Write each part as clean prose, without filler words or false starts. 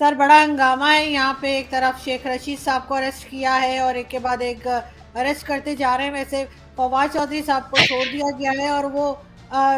Sir बड़ा हंगामा है यहाँ पे। एक तरफ शेख रशीद साहब को अरेस्ट किया है और एक के बाद एक अरेस्ट करते जा रहे हैं। वैसे फवाद चौधरी साहब को छोड़ दिया गया है और वो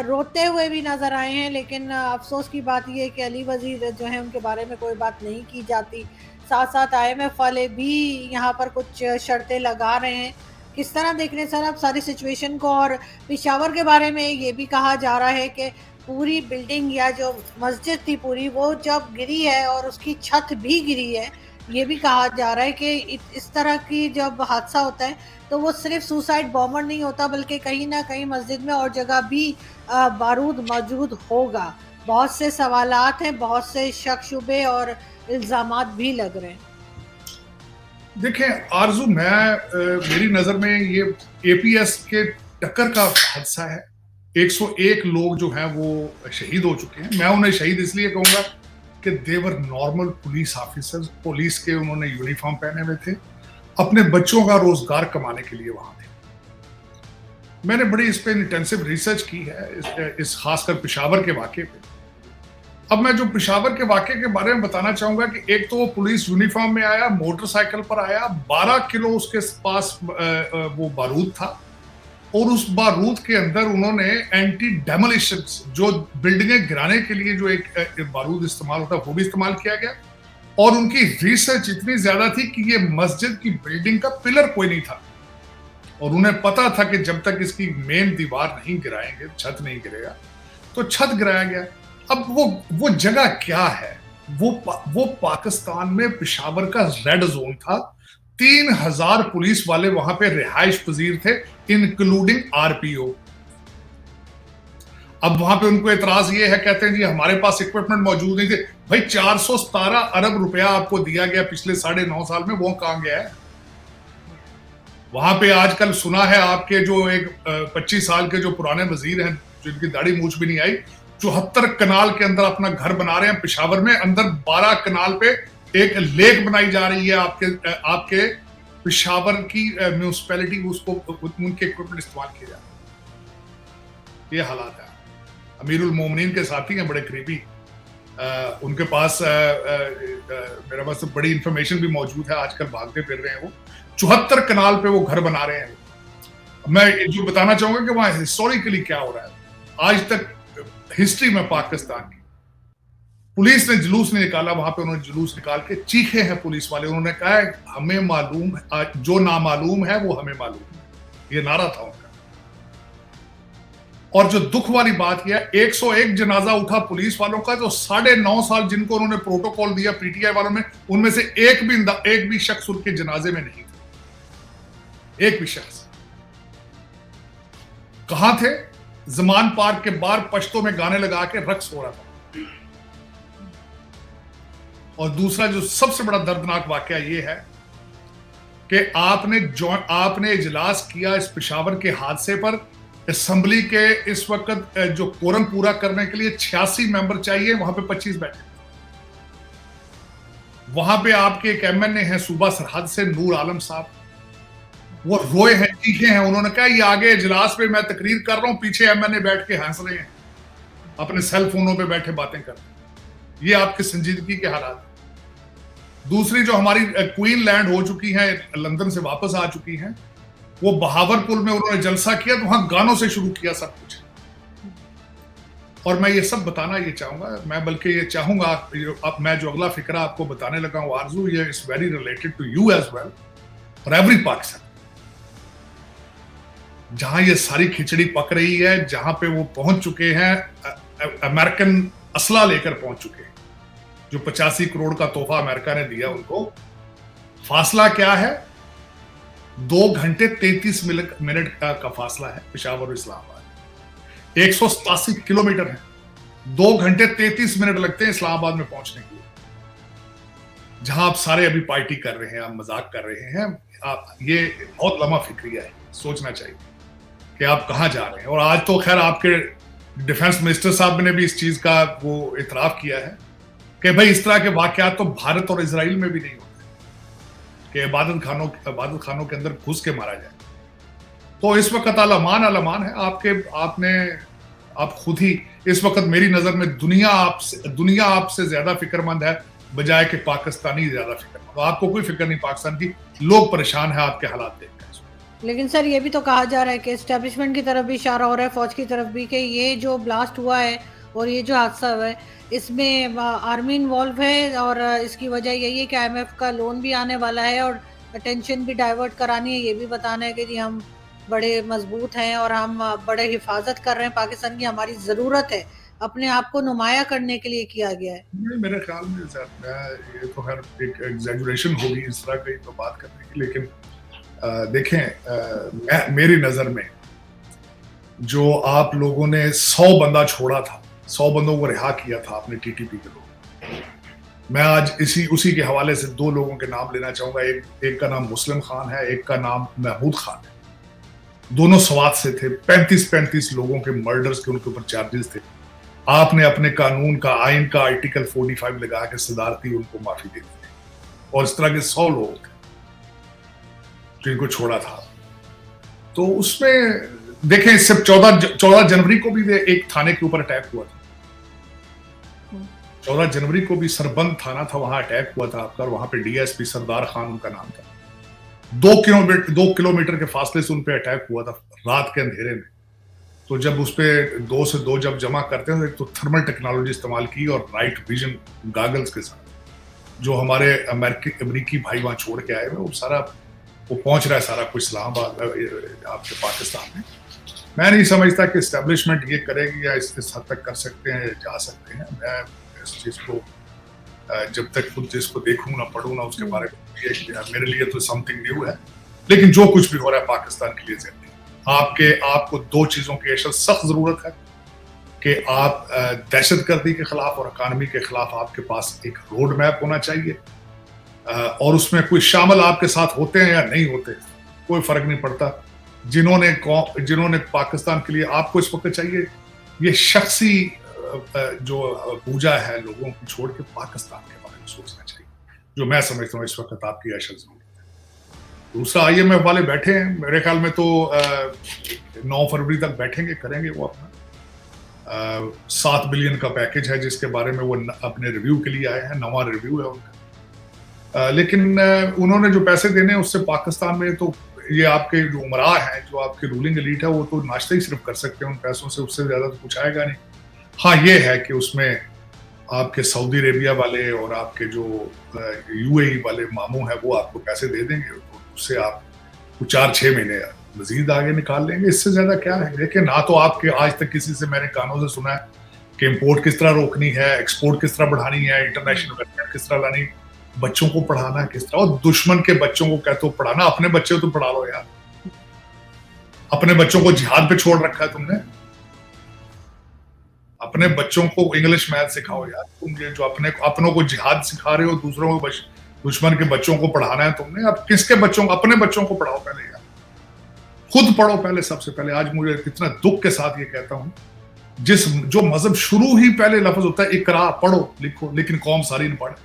रोते हुए भी नजर आए हैं, लेकिन अफसोस की बात ये है कि अली वजीर जो है उनके बारे में कोई बात नहीं की जाती। साथ साथ IMF वाले भी यहाँ पर कुछ शर्तें लगा रहे हैं। किस तरह देख रहे हैं सर आप सारी सिचुएशन को? और पेशावर के बारे में ये भी कहा जा रहा है कि पूरी बिल्डिंग या जो मस्जिद थी पूरी वो जब गिरी है और उसकी छत भी गिरी है। ये भी कहा जा रहा है कि इस तरह की जब हादसा होता है तो वो सिर्फ सुसाइड बॉम्बर नहीं होता, बल्कि कहीं ना कहीं मस्जिद में और जगह भी बारूद मौजूद होगा। बहुत से सवालात हैं, बहुत से शक शुबे और इल्जामात भी लग रहे हैं। देखें आरजू, मेरी नजर में ये APS के टक्कर का हादसा है। 101 लोग जो हैं वो शहीद हो चुके हैं। मैं उन्हें शहीद इसलिए कहूंगा कि देवर नॉर्मल पुलिस ऑफिसर्स, पुलिस के उन्होंने यूनिफॉर्म पहने हुए थे, अपने बच्चों का रोजगार कमाने के लिए वहां थे। मैंने बड़ी इस पे इंटेंसिव रिसर्च की है, इस खासकर पेशावर के वाकये पे। अब मैं जो पेशावर के वाकये के बारे में बताना चाहूंगा कि एक तो वो पुलिस यूनिफॉर्म में आया, मोटरसाइकिल पर आया, 12 किलो उसके पास वो बारूद था और उस बारूद के अंदर उन्होंने एंटी डेमोलिशन, जो बिल्डिंगें गिराने के लिए जो एक बारूद इस्तेमाल होता है वो भी इस्तेमाल किया गया। और उनकी रिसर्च इतनी ज्यादा थी कि ये मस्जिद की बिल्डिंग का पिलर कोई नहीं था और उन्हें पता था कि जब तक इसकी मेन दीवार नहीं गिराएंगे, छत नहीं गिरेगा, तो छत गिराया गया। अब वो जगह क्या है? वो पाकिस्तान में पेशावर का रेड जोन था। 3000 पुलिस वाले वहां पे रिहाइश पजीर थे, इंक्लूडिंग RPO। अब वहां पे उनको एतराज ये है, कहते हैं जी हमारे पास इक्विपमेंट मौजूद नहीं थे। भाई 417 अरब रुपया आपको दिया गया पिछले 9.5 साल में, वो कहां गया है? वहां पे आजकल सुना है आपके जो एक 25 साल के जो पुराने वजीर हैं, जिनकी दाढ़ी मूछ भी नहीं आई, 74 कनाल के अंदर अपना घर बना रहे हैं पेशावर में। अंदर 12 कनाल पे एक लेक बनाई जा रही है आपके पेशावर की म्यूनिसिपैलिटी, उसको उनके इक्विपमेंट इस्तेमाल किए जा रहे हैं। ये हालात है। अमीरुल मोमिनीन के साथी हैं बड़े करीबी, उनके पास मेरे पास बड़ी इंफॉर्मेशन भी मौजूद है। आजकल भागते फिर रहे हैं वो, 74 कनाल पे वो घर बना रहे हैं। मैं जो बताना चाहूंगा कि वहां हिस्टोरिकली क्या हो रहा है। आज तक हिस्ट्री में पाकिस्तान की पुलिस ने जुलूस नहीं निकाला, वहां पे उन्होंने जुलूस निकाल के चीखे हैं पुलिस वाले। उन्होंने कहा है हमें मालूम है, जो नामालूम है वो हमें मालूम है। ये नारा था उनका। और जो दुख वाली बात यह है, 101 जनाजा उठा पुलिस वालों का, जो 9.5 साल जिनको उन्होंने प्रोटोकॉल दिया PTI वालों में, उनमें से एक भी शख्स उनके जनाजे में नहीं था। एक भी शख्स। कहां थे? जमान पार्क के बाहर पश्तो में गाने लगा के रक्स हो रहा था। और दूसरा जो सबसे बड़ा दर्दनाक वाकया यह है कि आपने इजलास किया इस पेशावर के हादसे पर। असेंबली के इस वक्त जो कोरम पूरा करने के लिए 86 मेंबर चाहिए, वहां पे 25 बैठे। वहां पे आपके एक MNA हैं सूबा सरहद से, नूर आलम साहब, वो रोए हैं, चीखे हैं। उन्होंने कहा ये आगे इजलास पे मैं तकरीर कर रहा हूं, पीछे MNA बैठ के हंस रहे हैं, अपने सेल फोनों पे बैठे बातें कर रहे हैं। ये आपके संजीदगी के हालात। दूसरी जो हमारी क्वीन लैंड हो चुकी है, लंदन से वापस आ चुकी हैं, वो बहावरपुर में उन्होंने जलसा किया तो वहां गानों से शुरू किया सब कुछ। और मैं ये सब बताना ये चाहूंगा, मैं बल्कि ये चाहूंगा अब मैं जो अगला फिक्रा आपको बताने लगा हूं आरजू, ये is very related to you as well और एवरी पाकिस्तान। जहां ये सारी खिचड़ी पक रही है, जहां पे वो पहुंच चुके हैं, अमेरिकन असला लेकर पहुंच चुके हैं, जो 85 करोड़ का तोहफा अमेरिका ने दिया उनको। फासला क्या है? 2 घंटे 33 मिनट का फासला है पेशावर और इस्लामाबाद। 187 किलोमीटर है। 2 घंटे 33 मिनट लगते हैं इस्लामाबाद में पहुंचने के लिए। जहां आप सारे अभी पार्टी कर रहे हैं, आप मजाक कर रहे हैं, ये बहुत लम्हा फिक्रिया है। सोचना चाहिए कि आप कहां जा रहे हैं। और आज तो खैर आपके डिफेंस मिनिस्टर साहब ने भी इस चीज का वो इतराफ किया है कि भाई इस तरह के वाकयात तो भारत और इजराइल में भी नहीं होते कि इबादत खानों के अंदर घुस के मारा जाए। तो इस वक्त अलमान है आप खुद ही इस वक्त मेरी नजर में दुनिया आपसे ज्यादा फिक्रमंद है बजाय कि पाकिस्तानी ज्यादा फिक्र। तो आपको कोई फिक्र नहीं पाकिस्तान की, लोग परेशान है आपके हालात देखकर। लेकिन सर ये भी तो कहा जा रहा है कि एस्टेब्लिशमेंट की तरफ भी इशारा हो रहा है, फौज की तरफ भी, कि ये जो ब्लास्ट हुआ है और ये जो हादसा हुआ है इसमें आर्मी इन्वॉल्व है और इसकी वजह यही है कि आईएमएफ का लोन भी आने वाला है और अटेंशन भी डाइवर्ट करानी है, ये भी बताना है कि जी हम बड़े मजबूत हैं और हम बड़े हिफाजत कर रहे हैं पाकिस्तान की, हमारी ज़रूरत है, अपने आप को नुमाया करने के लिए किया गया है। नहीं, मेरे ख्याल में सर ये तो हर एक एग्जैजुरेशन होगी इस तरह की तो बात करने की, लेकिन देखें मेरी नज़र में जो आप लोगों ने 100 बंदा छोड़ा था, 100 बंदों को रिहा किया था आपने टीटीपी के लोग, मैं आज उसी के हवाले से 2 लोगों के नाम लेना चाहूंगा। एक का नाम मुस्लिम खान है, एक का नाम महमूद खान है। दोनों स्वात से थे, 35 लोगों के मर्डर्स के उनके ऊपर चार्जेस थे। आपने अपने कानून का, आइन का आर्टिकल 45 लगा के सदारती उनको माफी दे दी और इस तरह के 100 लोग थे जिनको छोड़ा था। तो उसमें देखें, इससे 14 जनवरी को भी एक थाने के ऊपर अटैक हुआ था। 14 जनवरी को भी सरबंद थाना था, वहां अटैक हुआ था आपका, और वहां पे डीएसपी सरदार खान उनका नाम था। 2 किलोमीटर के फासले से उन पे अटैक हुआ था रात के अंधेरे में। तो जब उस पे 2 से 2 जब जमा करते हैं तो थर्मल टेक्नोलॉजी इस्तेमाल की और नाइट विजन गॉगल्स के साथ जो हमारे अमेरिकी भाई वहां छोड़ के आए हुए, वो पहुंच रहा है सारा कुछ इस्लामाबाद आपके पाकिस्तान में। मैं नहीं समझता कि एस्टेब्लिशमेंट ये करेगी या इस हद तक कर सकते हैं, जा सकते हैं। मैं इस चीज को जब तक खुद जिसको देखूं ना पढ़ूं ना उसके बारे में, मेरे लिए तो समथिंग न्यू है। लेकिन जो कुछ भी हो रहा है पाकिस्तान के लिए जरूरी, आपको 2 चीजों की असल सख्त जरूरत है कि आप दहशतगर्दी के खिलाफ और इकानमी के खिलाफ आपके पास एक रोड मैप होना चाहिए, और उसमें कोई शामिल आपके साथ होते हैं या नहीं होते कोई फर्क नहीं पड़ता। जिन्होंने पाकिस्तान के लिए, आपको इस वक्त चाहिए ये शख्सी जो पूजा है लोगों की छोड़ के पाकिस्तान के बारे में सोचना चाहिए, जो मैं समझता हूँ इस वक्त आपकी असल जरूरत है। दूसरा, आईएमएफ वाले बैठे हैं, मेरे ख्याल में तो 9 फरवरी तक बैठेंगे, करेंगे वो अपना 7 बिलियन का पैकेज है जिसके बारे में वो अपने रिव्यू के लिए आए हैं, नवा रिव्यू है उनका। लेकिन उन्होंने जो पैसे देने हैं उससे पाकिस्तान में, तो ये आपके जो उमरा हैं, जो आपकी रूलिंग एलीट है, वो तो नाश्ता ही सिर्फ कर सकते हैं उन पैसों से, उससे ज्यादा तो कुछ आएगा नहीं। हाँ, ये है कि उसमें आपके सऊदी अरेबिया वाले और आपके जो यूएई वाले मामू हैं वो आपको पैसे दे देंगे, तो उससे आप 4-6 महीने मजीद आगे निकाल लेंगे। इससे ज्यादा क्या है? देखिए, ना तो आपके आज तक किसी से मैंने कानों से सुना है कि इम्पोर्ट किस तरह रोकनी है, एक्सपोर्ट किस तरह बढ़ानी है, इंटरनेशनल इन्वेस्टमेंट किस तरह लानी, बच्चों को पढ़ाना किस तरह, और दुश्मन के बच्चों को कहते हो पढ़ाना, अपने बच्चे तो पढ़ा लो यार। अपने बच्चों को जिहाद पे छोड़ रखा है तुमने, अपने बच्चों को इंग्लिश मैथ सिखाओ यार। तुम ये जो अपनों को जिहाद सिखा रहे हो, दूसरों को दुश्मन के बच्चों को पढ़ाना है तुमने। अब किसके बच्चों, अपने बच्चों को पढ़ाओ पहले यार, खुद पढ़ो पहले, सबसे पहले। आज मुझे इतना दुख के साथ ये कहता हूं, जो मजहब शुरू ही पहले लफ्ज होता है इकरा, पढ़ो लिखो, लेकिन कौम सारी नहीं पढ़े।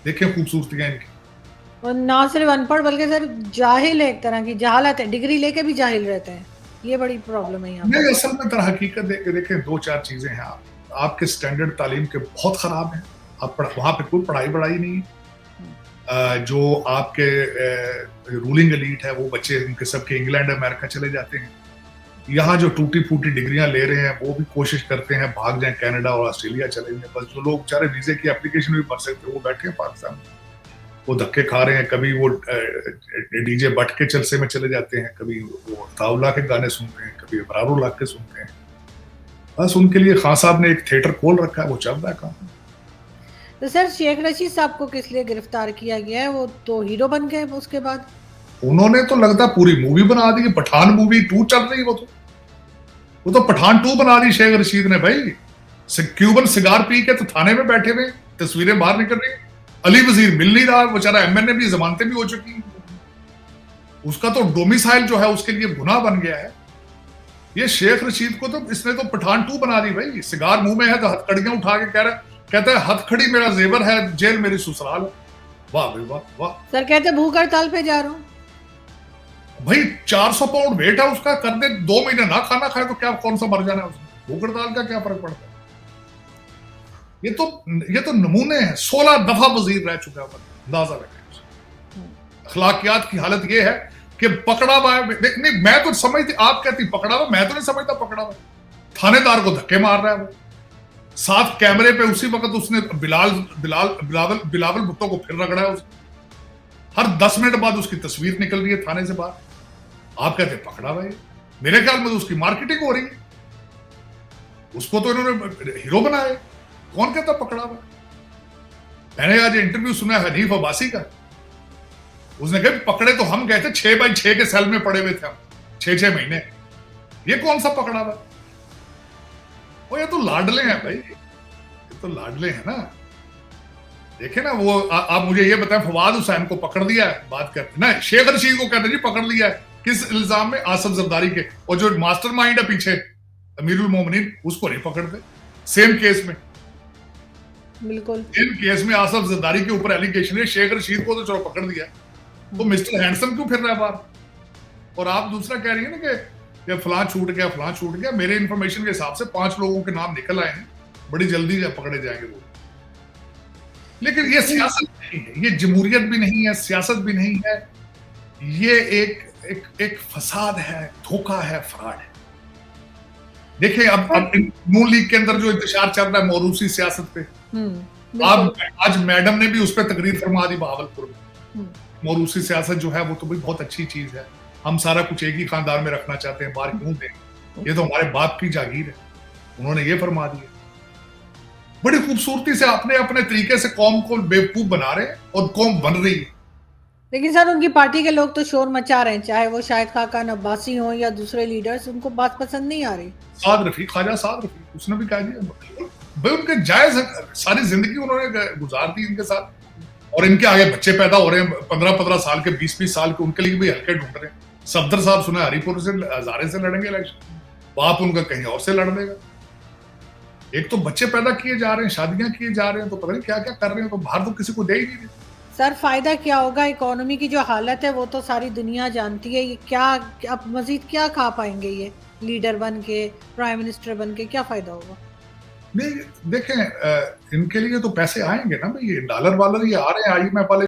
देखें खूबसूरतियां इनकी। और ना सिर्फ अनपढ़ बल्कि सर जाहिल है, एक तरह की जहालत है, डिग्री लेके भी जाहिल रहते हैं, ये बड़ी प्रॉब्लम है यहाँ नहीं, असल में तरह हकीकत देखें 2-4 चीजें हैं। आपके स्टैंडर्ड तालीम के बहुत खराब हैं, वहां पे कोई पढ़ाई नहीं है। जो आपके रूलिंग एलीट है वो बच्चे उनके सबके इंग्लैंड अमेरिका चले जाते हैं। यहाँ जो टूटी फूटी डिग्रियां ले रहे हैं वो भी कोशिश करते हैं भाग जाएं कनाडा और ऑस्ट्रेलिया चले जाएं। बस जो लोग बेचारे वीजे की एप्लीकेशन भी भर सकते वो बैठे हैं पाकिस्तान में, वो धक्के खा रहे हैं। कभी वो डीजे बट के जलसे में चले जाते हैं, कभी वो ताउला के गाने सुनते हैं, कभी अबरारुल्लाह के सुनते हैं। बस उनके लिए खान साहब ने एक थिएटर खोल रखा है, वो चल रहा है काम। तो सर शेख रशीद साहब को किस लिए गिरफ्तार किया गया है? वो तो हीरो बन गए उसके बाद। उन्होंने तो लगता पूरी मूवी बना दी, पठान मूवी 2 चल रही। वो तो पठान 2 बना दी शेख रशीद ने भाई। क्यूबन सिगार पी के तो थाने में बैठे हुए, तस्वीरें बाहर निकल रही, अली वजीर मिल नहीं रहा, बेचारा एमएनए भी जमानतें भी हो चुकी, उसका तो डोमिसाइल जो है उसके लिए गुनाह बन गया है। ये शेख रशीद को तो इसने तो पठान 2 बना दी भाई। सिगार मुंह में है तो हथकड़ियां उठा के कहता है हथकड़ी मेरा जेवर है, जेल मेरी ससुराल। वाह भाई वाह वाह। सर कहते भूख हड़ताल पे जा रहा हूँ भाई, 400 पाउंड वेट है उसका, कर दे 2 महीने ना खाना खाए तो क्या, कौन सा मर जाना है उसमें, भूख हड़ताल का क्या फर्क पड़ता है। ये तो नमूने हैं। 16 दफा वजीर रह चुका है, अंदाजा रखें। अखलाकियात की हालत ये है कि पकड़ा हुआ है। नहीं, मैं तो समझती, आप कहती पकड़ा हुआ, मैं तो नहीं समझता पकड़ा हुआ। थानेदार को धक्के मार रहा है वो, साथ कैमरे पे उसी वक्त उसने बिलावल भुट्टो को फिर रगड़ा है उसने। हर 10 मिनट बाद उसकी तस्वीर निकल रही है थाने से बाहर। आप कहते पकड़ा हुआ है। मेरे ख्याल में तो उसकी मार्केटिंग हो रही है, उसको तो इन्होंने हीरो बनाया है। कौन कहता पकड़ा हुआ? मैंने आज इंटरव्यू सुना है हनीफ अब्बासी का, उसने कहा पकड़े तो हम गए थे, 6x6 के सेल में पड़े हुए थे हम 6-6 महीने। ये कौन सा पकड़ा हुआ? वो ये तो लाडले हैं भाई, ये तो लाडले हैं ना। देखे ना वो, आप मुझे ये बताएं, फवाद हुसैन को पकड़ दिया है, बात करते ना, शेख रशीद को कहते जी पकड़ लिया है, किस इल्जाम में? आसिफ जरदारी के। और जो मास्टरमाइंड है पीछे अमीरुल मोमिनीन, उसको नहीं पकड़ते। सेम केस में, बिल्कुल सेम केस में आसिफ जरदारी के ऊपर एलिगेशन है, शेख रशीद को तो चलो पकड़ दिया, तो मिस्टर हैंडसम क्यों फिर रहा है बाहर? और आप दूसरा कह रही है ना कि फलां छूट गया, फलां छूट गया। मेरे इंफॉर्मेशन के हिसाब से 5 लोगों के नाम निकल आए हैं, बड़ी जल्दी पकड़े जाएंगे वो। लेकिन ये सियासत नहीं है, ये जमहूरियत भी नहीं है, सियासत भी नहीं है, ये एक फसाद है, धोखा है, फ्रॉड है। देखिए अब नून लीग के अंदर जो इंतशार चल रहा है मौरूसी सियासत पे, आज मैडम ने भी उस पर तकरीर फरमा दी बहावलपुर में। मौरूसी सियासत जो है वो तो भाई बहुत अच्छी चीज है, हम सारा कुछ एक ही खानदान में रखना चाहते हैं, बाहर क्यों दें? ये तो हमारे बाप की जागीर है, उन्होंने ये फरमा दिया। बड़ी खूबसूरती से अपने अपने तरीके से कौम को बेवकूफ बना रहे हैं और कौम बन रही है। लेकिन सर उनकी पार्टी के लोग तो शोर मचा रहे हैं, चाहे वो शाहिद खाकान अब्बासी हो या दूसरे लीडर्स, उनको बात पसंद नहीं आ रही। ख्वाजा साद रफीक, उसने भी कहा दिया भाई उनके जायज, सारी जिंदगी उन्होंने गुजार दी इनके साथ, और इनके आगे बच्चे पैदा हो रहे हैं 15-15 साल के, 20-20 साल के, उनके लिए भी हल्के ढूंढ रहे हैं। सफदर साहब सुना हरिपुर से, हजारे से लड़ेंगे इलेक्शन, बाप उनका कहीं और से लड़ देगा। एक तो बच्चे पैदा किए जा रहे हैं, शादियां किए जा रहे हैं, तो पता नहीं क्या क्या कर रहे हैं, तो बाहर तो किसी को दे ही नहीं रहे। सर फायदा क्या होगा? इकोनॉमी की जो हालत है वो तो सारी दुनिया जानती है। ये क्या अब मजीद क्या खा पाएंगे ये लीडर बन के, प्राइम मिनिस्टर बन के, क्या फायदा होगा? नहीं देखें, इनके लिए तो पैसे आएंगे ना भाई, ये डॉलर वालर ये आ रहे हैं, IMF वाले